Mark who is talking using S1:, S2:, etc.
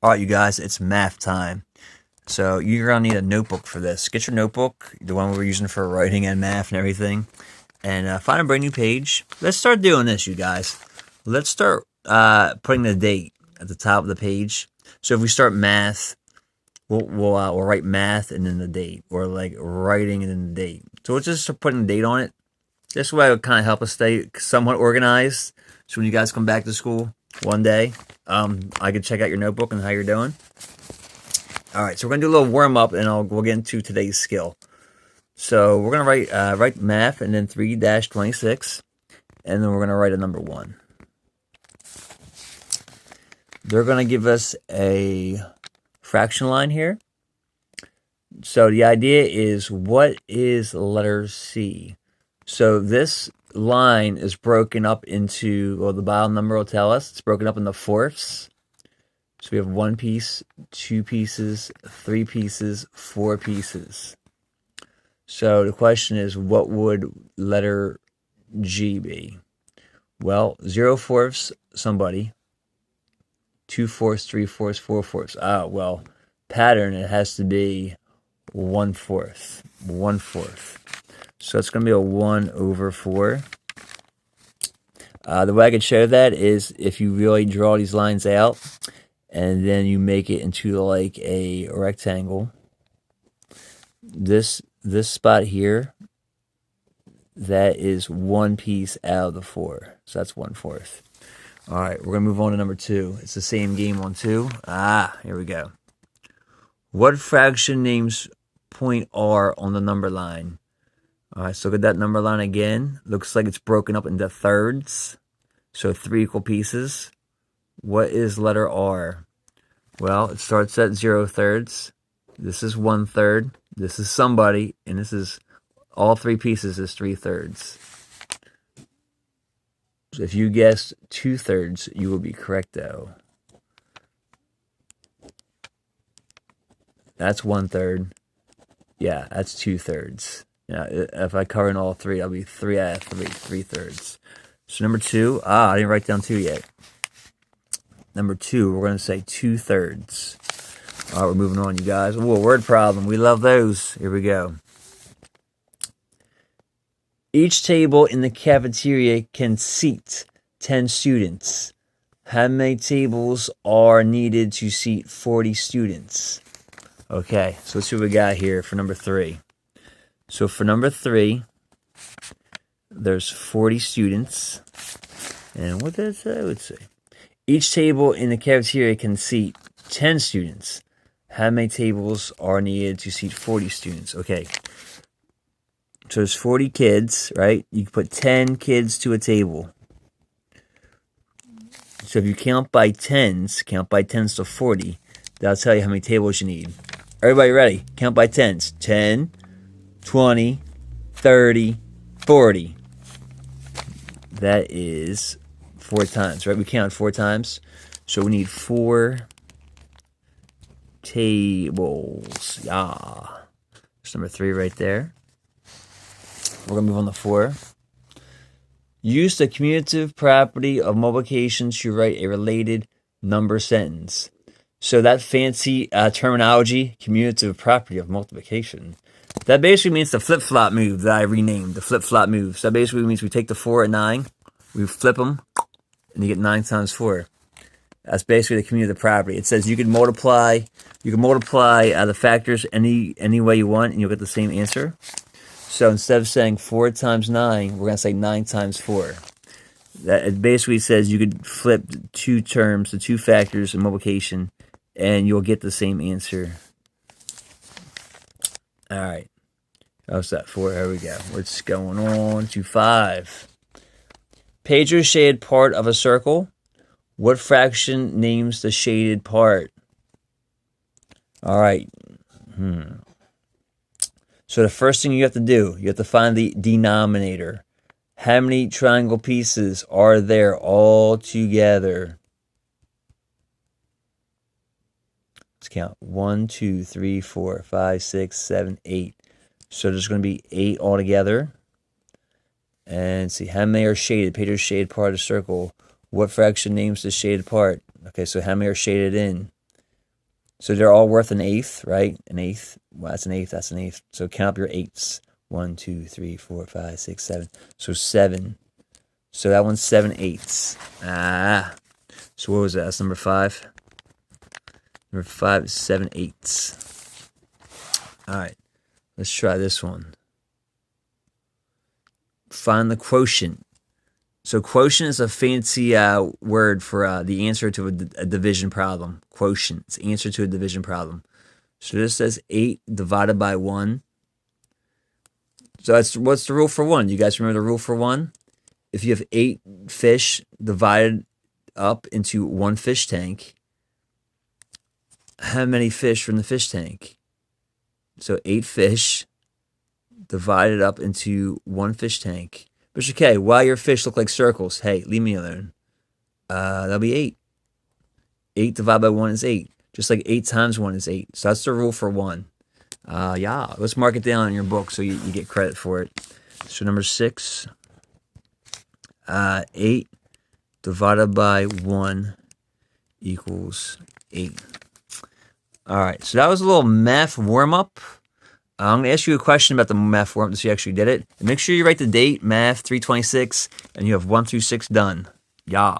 S1: Alright, you guys, it's math time. So you're going to need a notebook for this. Get your notebook, the one we're using for writing and math and everything, and find a brand new page. Let's start doing this, you guys. Let's start putting the date at the top of the page. So if we start math, we'll write math and then the date, or like writing and then the date. So we'll just start putting the date on it. This way it will kind of help us stay somewhat organized. So when you guys come back to school one day, I can check out your notebook and how you're doing. All right, so we're gonna do a little warm up, and we'll get into today's skill. So we're gonna write math and then 3-26, and then we're gonna write a number 1. They're gonna give us a fraction line here. So the idea is, what is letter C? So this line is broken up into, well, the bottom number will tell us, it's broken up into fourths. So we have 1 piece, 2 pieces, 3 pieces, 4 pieces. So the question is, what would letter G be? Well, 0 fourths, somebody. 2 fourths, 3 fourths, 4 fourths. Well, pattern, it has to be 1/4. 1/4. So it's going to be a 1/4. The way I could show that is if you really draw these lines out, and then you make it into like a rectangle. This spot here, that is 1 piece out of the 4. So that's 1/4. All right, we're going to move on to number 2. It's the same game on 2. Here we go. What fraction names point R on the number line? All right, so look at that number line again. Looks like it's broken up into thirds. So 3 equal pieces. What is letter R? Well, it starts at 0 thirds. This is 1/3. This is somebody. And this is, all 3 pieces is 3 thirds. So if you guessed 2 thirds, you will be correct, though. That's 1/3. Yeah, that's 2 thirds. Yeah, if I cover in all 3, that'll be 3 out of 3, 3 thirds. So number 2, I didn't write down 2 yet. Number 2, we're going to say 2 thirds. All right, we're moving on, you guys. Ooh, a word problem. We love those. Here we go. Each table in the cafeteria can seat 10 students. How many tables are needed to seat 40 students? Okay, so let's see what we got here for number 3. So for number 3, there's 40 students. And what did it say? Let's see. Each table in the cafeteria can seat 10 students. How many tables are needed to seat 40 students? Okay. So there's 40 kids, right? You can put 10 kids to a table. So if you count by tens to 40, that'll tell you how many tables you need. Everybody ready? Count by tens. 10, 20, 30, 40. That is 4 times, right? We counted 4 times. So we need 4 tables. Yeah. That's number 3 right there. We're going to move on to 4. Use the commutative property of multiplication to write a related number sentence. So that fancy terminology, commutative property of multiplication, that basically means the flip-flop move that I renamed, the flip-flop move. So that basically means we take the 4 and 9, we flip them, and you get 9 times 4. That's basically the commutative property. It says you can multiply the factors any way you want, and you'll get the same answer. So instead of saying 4 times 9, we're going to say 9 times 4. That it basically says you could flip 2 terms, the 2 factors in multiplication, and you'll get the same answer. All right. How's that 4? Here we go. What's going on to 5? Pedro's shaded part of a circle. What fraction names the shaded part? All right. So the first thing you have to do, you have to find the denominator. How many triangle pieces are there all together? Let's count. 1, 2, 3, 4, 5, 6, 7, 8. So there's going to be 8 altogether. And see, how many are shaded? Peter's shaded part of the circle. What fraction names the shaded part? Okay, so how many are shaded in? So they're all worth an eighth, right? An eighth. Well, that's an eighth. That's an eighth. So count up your eighths. 1, 2, 3, 4, 5, 6, 7. So 7. So that one's 7/8. Ah. So what was that? That's number 5. Number 5 is 7/8. All right. Let's try this one. Find the quotient. So quotient is a fancy word for the answer to a division problem. Quotient. It's answer to a division problem. So this says 8 divided by 1. So what's the rule for 1? You guys remember the rule for 1? If you have 8 fish divided up into one fish tank, how many fish are in the fish tank? So 8 fish divided up into one fish tank. Mr. K, why your fish look like circles? Hey, leave me alone. That'll be 8. 8 divided by 1 is 8. Just like 8 times 1 is 8. So that's the rule for 1. Yeah, let's mark it down in your book so you get credit for it. So number 6, 8 divided by 1 equals 8. All right, so that was a little math warm-up. I'm going to ask you a question about the math warm-up to see if you actually did it. And make sure you write the date, math 326, and you have 1 through 6 done. Yeah.